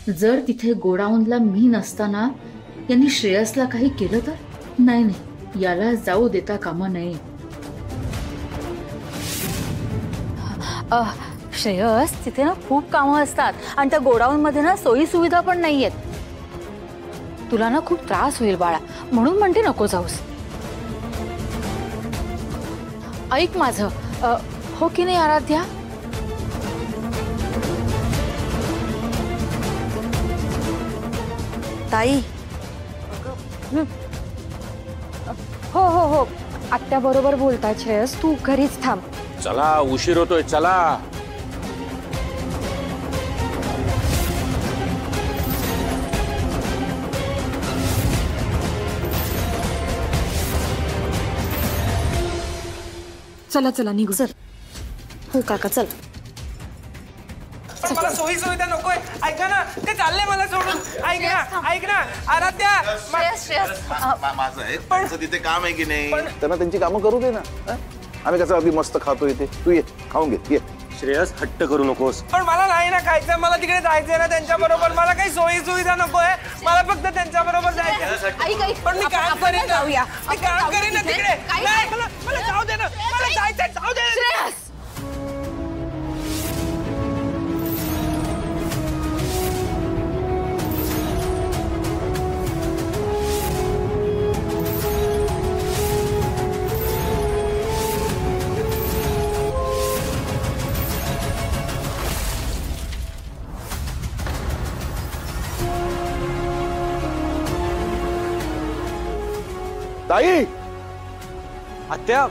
जर तिथे गोडाऊनला मी नसताना यांनी श्रेयसला काही केलं तर? नाही, याला जाऊ देता कामा नये. श्रेयस, तिथे ना खूप कामं असतात आणि त्या गोडाऊन मध्ये ना सोयी सुविधा पण नाहीयेत. तुला ना खूप त्रास होईल बाळा, म्हणून म्हणते नको जाऊस. ऐक माझं, हो की नाही आराध्या? ताई, हो हो हो, आत्या बरोबर बोलताय श्रेयस, तू घरीच थांब. चला, उशीर होतोय, चला. चला चला निघू. चल. हो काका, चल. मला सोयी सुविधा नकोय. ऐका ना, ते चालले मला सोडून. ऐक ना आराध्या. माझं आहे, त्यांचं तिथे काम आहे की नाही, त्यांना त्यांची कामं करू दे ना. आम्ही कसं अगदी मस्त खातो इथे. तू ये, खाऊन घे, ये. श्रेयस, हट्ट करू नकोस. पण मला नाही ना खायचं, मला तिकडे जायचंय ना त्यांच्या बरोबर. मला काही सोयी सुविधा नकोय, मला फक्त त्यांच्या बरोबर जायचंय. पण मी काम करेन ना, मी काम करेन ना तिकडे. मला जाऊ दे ना, मला जायचंय, जाऊ दे. श्रेयस, ताई, आत्या,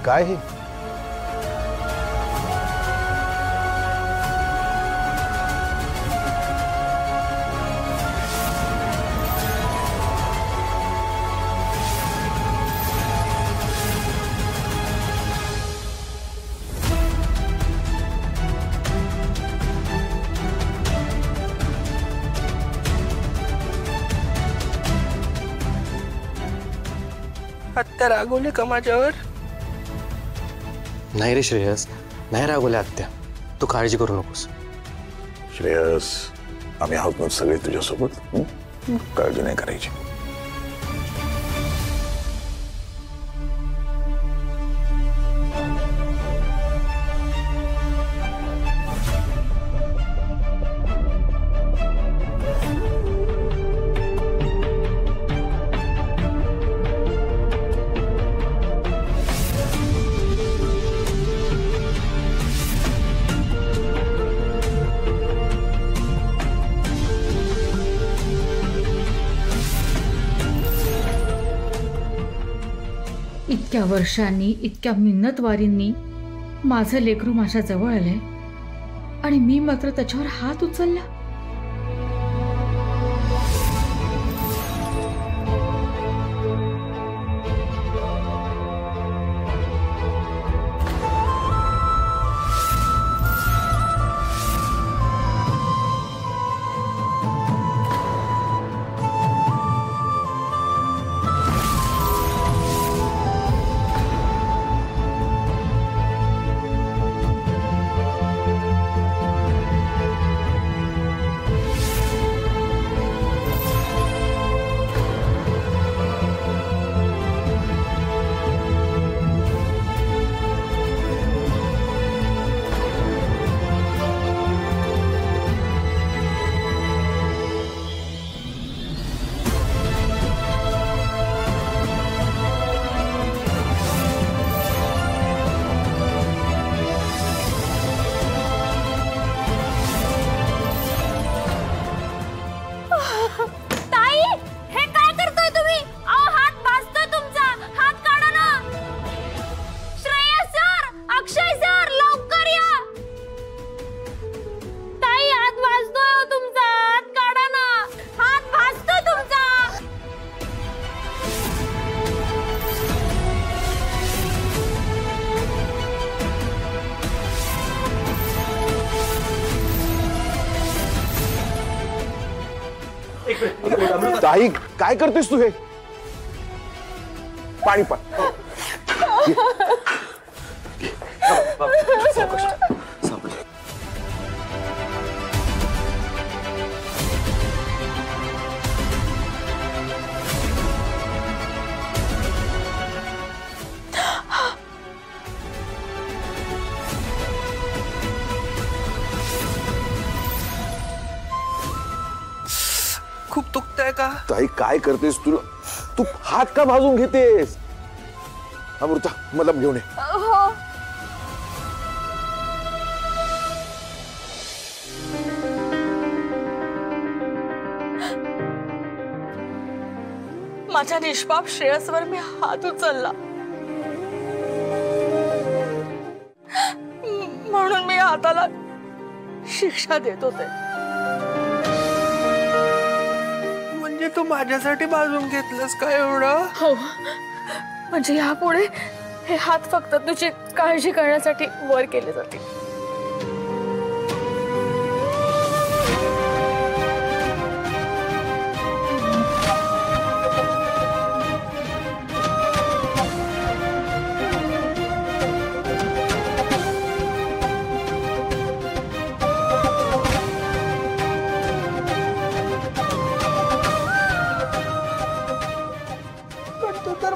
काय हे? आत्या रागवले का माझ्यावर? नाही रे श्रेयस, नाही रागवले आत्या. तू काळजी करू नकोस. श्रेयस, आम्ही आहोत ना सगळे तुझ्यासोबत. काळजी नाही करायची. इतक्या वर्षांनी, इतक्या मिन्नतवारींनी माझं लेकरू माझ्या जवळ आलंय आणि मी मात्र त्याच्यावर हात उचलला. ताई, काय करतेस तू हे? पाणी पा खूप दुखतंय का? ताई काय करतेस तुला? तू हात का भाजून घेतेस? अमृता मलम घेऊन ये. माझ्या निष्पाप श्रेयसवर मी हात उचलला म्हणून मी हाताला शिक्षा देत होते. म्हणजे तू माझ्यासाठी बाजून घेतलंस का एवढं? हो, म्हणजे यापुढे हे हात फक्त तुझी काळजी करण्यासाठी वर केले जातील.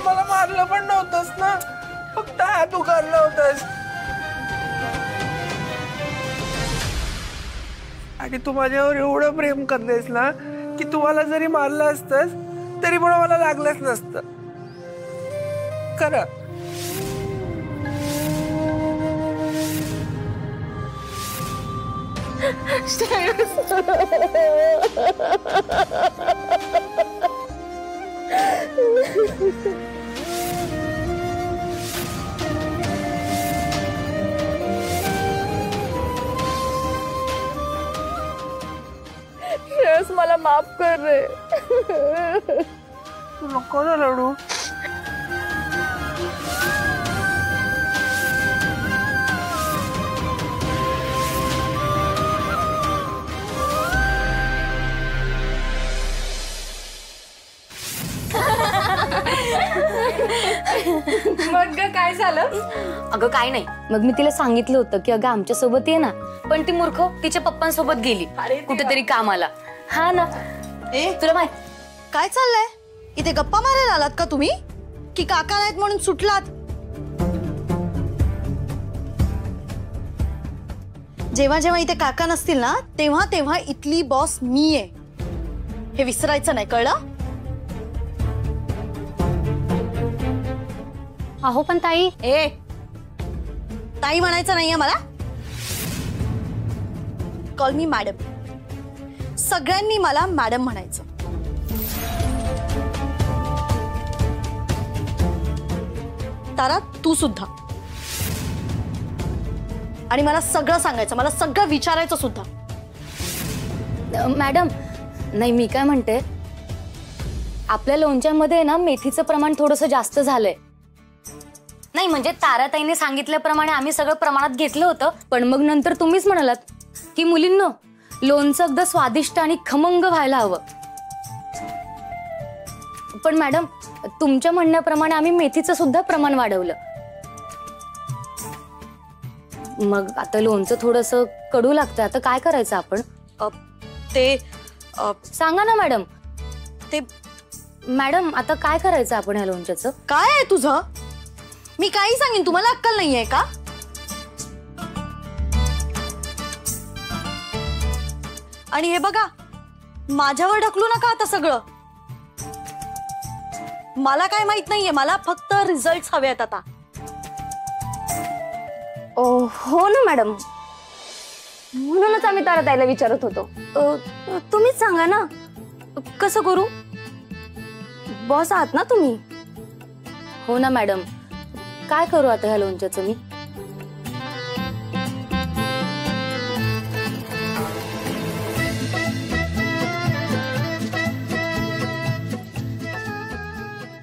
मला मारलं पण नव्हतंस ना, फक्त हात उगारला होतास. आणि तू माझ्यावर एवढं प्रेम करतेस ना की तुम्हाला जरी मारलं असतंस तरी पण मला लागलंच नसतं. खरं श्रेयस मला माफ कर रे. तू नको ना रडू. मग काय झालं? अगं काय नाही, मग मी तिला सांगितलं होतं की अगं आमच्या सोबत ये ना, पण ती मूर्ख तिच्या पप्पांसोबत गेली कुठेतरी कामाला. हा ना. तुला माहित काय चाललंय इथे? गप्पा मारायला आलात का तुम्ही की काका नाहीत म्हणून सुटलात? जेव्हा जेव्हा इथे काका नसतील ना तेव्हा तेव्हा इथली बॉस मी आहे, हे विसरायचं नाही, कळलं? अहो पण ताई. ताई म्हणायचं नाहीये मला. कॉल मी मॅडम. सगळ्यांनी मला मॅडम म्हणायचं. तारा तू सुद्धा. आणि मला सगळं सांगायचं, मला सगळं विचारायचं सुद्धा. मॅडम नाही, मी काय म्हणते, आपल्या लोणच्यामध्ये ना मेथीचं प्रमाण थोडंसं जास्त झालंय. नाही म्हणजे ताराताईने सांगितल्याप्रमाणे आम्ही सगळं प्रमाणात घेतलं होतं, पण मग नंतर तुम्हीच म्हणालात की मुलींनो लोणचं अगदी स्वादिष्ट आणि खमंग व्हायला हवं. पण मॅडम तुमच्या म्हणण्याप्रमाणे आम्ही मेथीचं सुद्धा प्रमाण वाढवलं. मग आता लोणचं थोडंसं कडू लागतं, आता काय करायचं आपण? सांगा ना मॅडम. मॅडम आता काय करायचं आपण ह्या लोणच्याचं? काय आहे तुझं? मी काही सांगेन, तुम्हाला अक्कल नाहीये का? आणि हे बघा, माझ्यावर ढकलू नका आता सगळं. मला काय माहित नाहीये, मला फक्त रिझल्ट हवेत आता. हो ना मॅडम, म्हणूनच आम्ही ताराताईला विचारत होतो. तुम्हीच सांगा ना कसं करू? बॉस आहात ना तुम्ही. हो ना मॅडम, काय करू आता ह्या लोणच्याचं मी?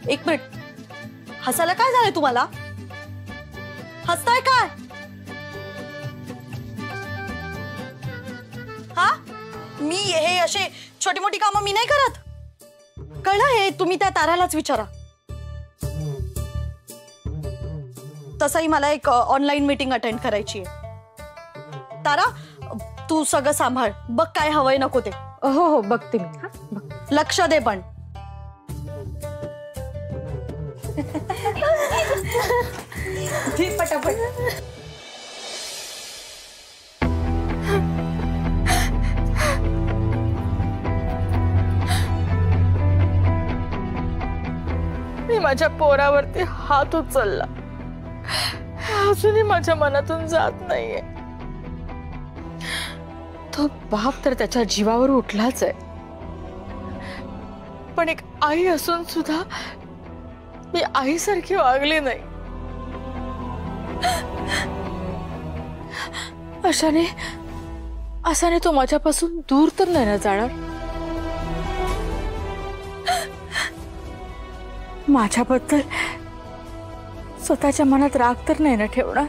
एक मिनिट, हसायला काय झालंय तुम्हाला? हसताय काय? हा, मी हे असे छोटी मोठी कामं मी नाही करत, कळलं? हे तुम्ही त्या तारालाच विचारा. तसंही मला एक ऑनलाईन मीटिंग अटेंड करायची आहे. तारा, तू सगळं सांभाळ, बघ काय हवंय नको ते. हो हो बघते मी. हा बघ. लक्ष दे पण. पटापट. मी माझ्या पोरावरती हात उचलला, अजूनही माझ्या मनातून जात नाहीये. तो बाप तर त्याच्या जीवावर उठलाच आहे, पण एक आई असून सुद्धा मी आईसारखी वागली नाही. अशाने तो माझ्यापासून दूर तर नाही ना जाणार. माझ्याबद्दल स्वतःच्या मनात राग तर नाही ना ठेवणार.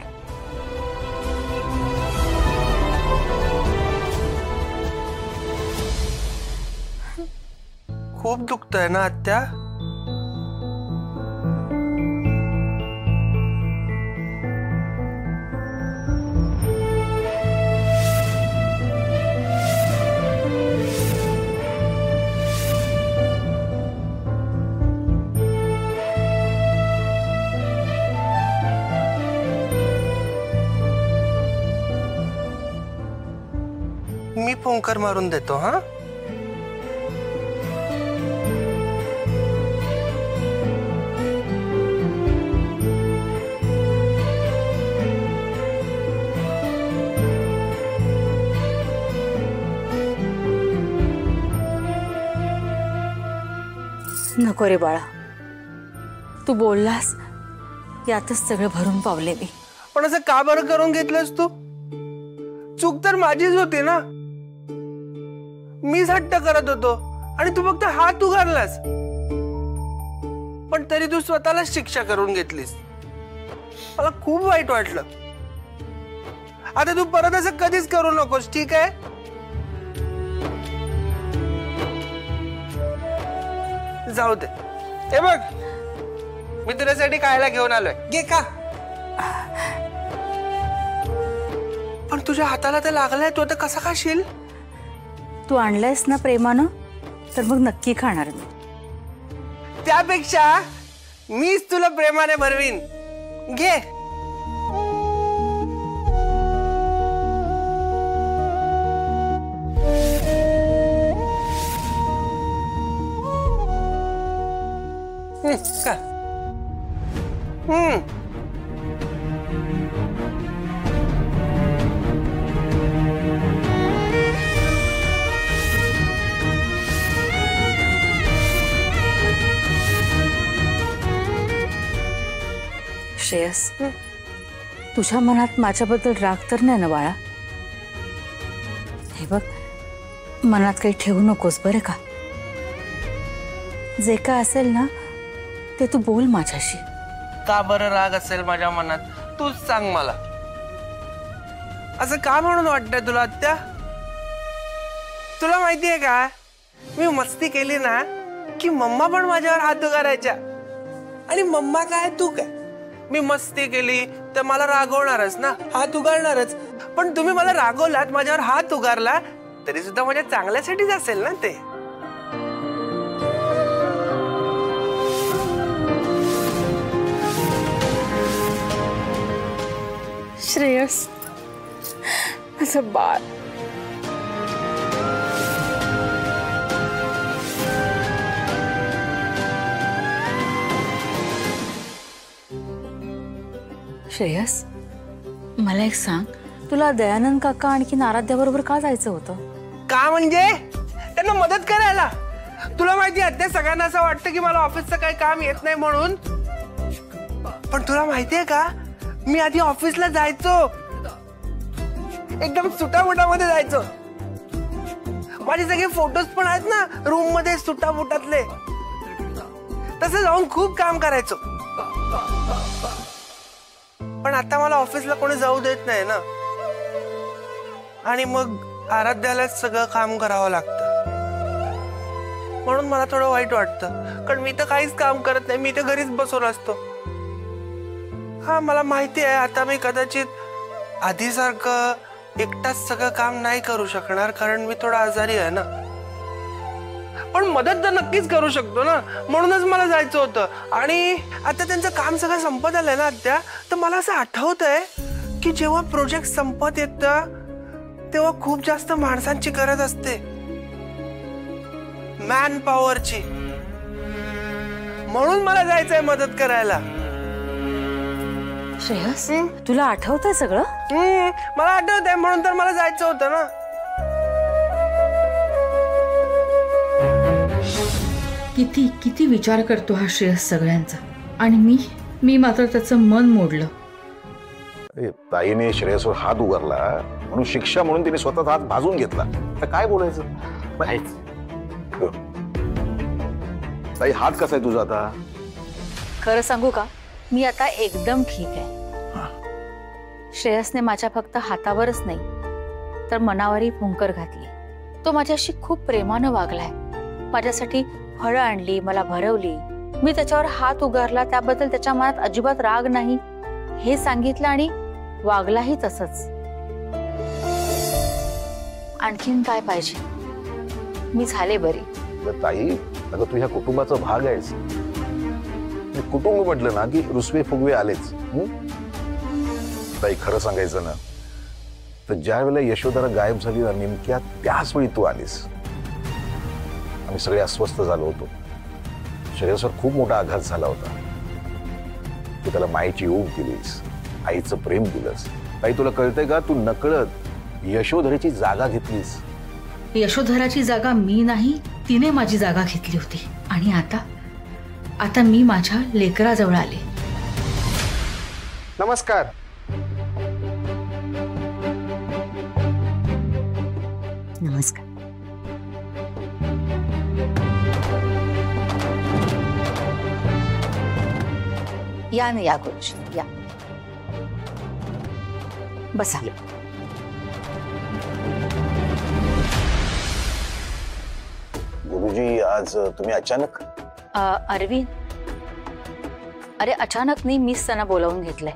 खूप दुखतंय ना आत्या? मी फोंकर मारून देतो. हा, नको रे बाळा, तू बोललास यातच सगळं भरून पावले मी. पण असं का बरं करून घेतलंस तू? चूक तर माझीच होती ना. मीच हट्ट करत होतो आणि तू फक्त हात उगारलास. पण तरी तू स्वतःलाच शिक्षा करून घेतलीस. मला खूप वाईट वाटलं. आता तू परत असं कधीच करू नकोस, ठीक आहे? जाऊ दे. हे बघ, मी तुझ्यासाठी खायला घेऊन आलोय, घे का. पण तुझ्या हाताला तर लागलाय, तू आता कसा खाशील? तू आणलंयस ना प्रेमानं, तर मग नक्की खाणार मी. त्यापेक्षा मीच तुला प्रेमाने भरवीन, घे. का? श्रेयस, तुझ्या मनात माझ्याबद्दल राग तर नाही ना बाळा? हे बघ, मनात काही ठेवू नकोस बरं का. जे काय असेल ना ते तू बोल माझ्याशी. का बरं राग असेल माझ्या मनात, तूच सांग मला. असं का म्हणून वाटतंय तुला आत्या? तुला माहितीये का, मी मस्ती केली ना की मम्मा पण माझ्यावर हात उगारायच्या. आणि मम्मा काय तू काय, मी मस्ती केली तर मला रागवणारच ना, हात उगारणारच. पण तुम्ही मला रागवलात, माझ्यावर हात उगारला, तरी सुद्धा माझ्या चांगल्यासाठीच असेल ना ते. श्रेयस, माझं बाळ. श्रेयस, मला एक सांग, तुला दयानंद काका आणखी आराध्याबरोबर का जायचं होतं? का म्हणजे त्यांना मदत करायला. तुला माहिती आहे, त्या सगळ्यांना असं वाटतं की मला ऑफिसचं काही काम येत नाही म्हणून. पण तुला माहितीये का, मी आधी ऑफिसला जायचो, एकदम सुटाबुटामध्ये जायचो. माझे सगळे फोटोज पण आहेत ना रूम मध्ये सुटाबुटातले. तसं जाऊन खूप काम करायचो. पण आता मला ऑफिसला कोणी जाऊ देत नाही ना, आणि मग आराध्याला सगळं काम करावं लागतं. म्हणून मला थोडं वाईट वाटतं, कारण मी तर काहीच काम करत नाही, मी तर घरीच बसून असतो. हा मला माहिती आहे आता मी कदाचित आधीसारखं एकटाच सगळं काम नाही करू शकणार कारण मी थोडा आजारी आहे ना, पण मदत तर नक्कीच करू शकतो ना, म्हणूनच मला जायचं होतं। आणि आता त्यांचं काम सगळं संपत आलंय ना आत्या, तर मला असं आठवतंय की जेव्हा प्रोजेक्ट संपत येतं तेव्हा खूप जास्त माणसांची गरज असते, मॅन पॉवरची, म्हणून मला जायचंय मदत करायला। श्रेयस तुला आठवतंय सगळं? मला आठवतंय म्हणून तर मला जायचं होतं ना। किती किती विचार करतो हा श्रेयस सगळ्यांचा, आणि मी मात्र त्याचं मन मोडलं। ताईने श्रेयसवर हात उगारला म्हणून शिक्षा म्हणून तिने स्वतःचा हात भाजून घेतला, तर काय बोलायचं? ताई हात कसा आहे तुझा आता? खरं सांगू का, मी आता एकदम ठीक आहे। श्रेयसने माझ्या फक्त हातावरच नाही तर मनावरही फुंकर घातली। तो माझ्याशी खूप प्रेमानं वागलाय, माझ्यासाठी फळं आणली, मला भरवली, मी त्याच्यावर हात उगारला त्याबद्दल त्याच्या मनात अजिबात राग नाही हे सांगितलं आणि वागलाही तसंच। आणखीन काय पाहिजे, मी झाले बरी। ताई अगं तू ह्या कुटुंबाचा भाग आहेस, कुटुंब म्हटलं ना की रुसवे फुगवे आलेच। ताई खरं सांगायचं ना तर ज्या वेळेला यशोधरा गायब झाली ना नेमक्या त्याच वेळी तू आलीस। आम्ही सगळे अस्वस्थ झालो होतो, श्रेयसवर खूप मोठा आघात झाला होता, तू त्याला मायेची ऊब दिलीस, आईचं प्रेम दिलंस। ताई तुला कळतंय का, तू नकळत यशोधरेची जागा घेतलीस। यशोधराची जागा मी नाही, तिने माझी जागा घेतली होती, आणि आता मी माझ्या लेकराजवळ आले। नमस्कार। नमस्कार। या ना, या गुरुजी या, बसा। गुरुजी आज तुम्ही अचानक? अरविंद, अरे अचानक नाही, मीच त्यांना बोलावून घेतलंय।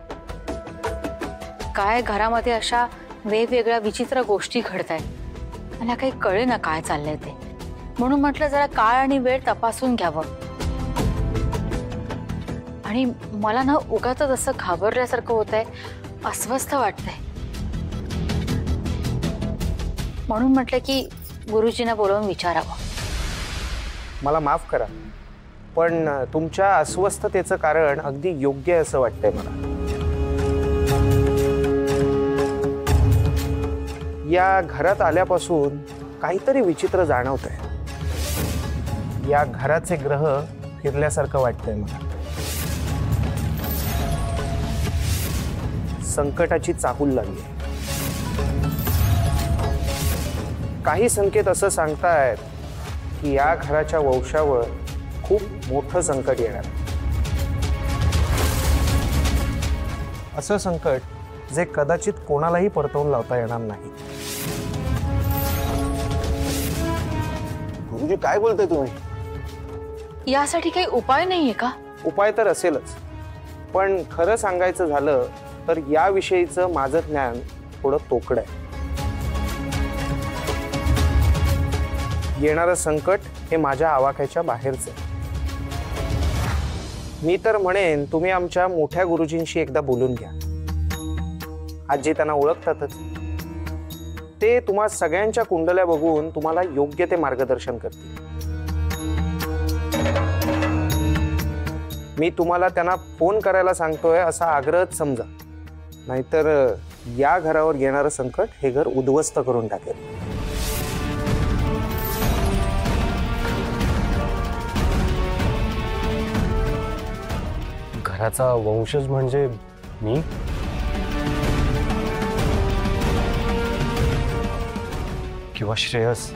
काय घरामध्ये अशा वेगवेगळ्या विचित्र गोष्टी घडतायत, मला काही कळे ना काय चाललंय ते, म्हणून म्हटलं जरा काळ आणि वेळ तपासून घ्यावं। आणि मला ना उगाच असं घाबरल्यासारखं होतंय, अस्वस्थ वाटतंय, म्हणून म्हटलं की गुरुजींना बोलावून विचारावं। मला माफ करा, पण तुमच्या अस्वस्थतेचं कारण अगदी योग्य असं वाटतंय मला। या घरात आल्यापासून काहीतरी विचित्र जाणवतंय, या घराचे ग्रह फिरल्यासारखं वाटतंय मला। संकटाची चाहूल लागली, काही संकेत असं सांगतायत की या घराच्या वंशावर खूप मोठं संकट येणार, असं संकट जे कदाचित कोणालाही परतवून लावता येणार नाही। गुरुजी काय बोलताय तुम्ही? यासाठी काही उपाय नाहीये का? उपाय तर असेलच, पण खरं सांगायचं झालं तर याविषयीचं माझं ज्ञान थोडं तोकडं आहे। येणारं संकट हे माझ्या आवाक्याच्या बाहेरचं आहे। मी तर म्हणेन तुम्ही आमच्या मोठ्या गुरुजींशी एकदा बोलून घ्या, आजी त्यांना ओळखतातच, ते तुम्हा सगळ्यांच्या कुंडल्या बघून तुम्हाला योग्य ते मार्गदर्शन करतील। मी तुम्हाला त्यांना फोन करायला सांगतोय असा आग्रहच समजा, नाहीतर या घरावर येणारं संकट हे घर उद्ध्वस्त करून टाकेल। घराचा वंशज म्हणजे मी? किंवा श्रेयस?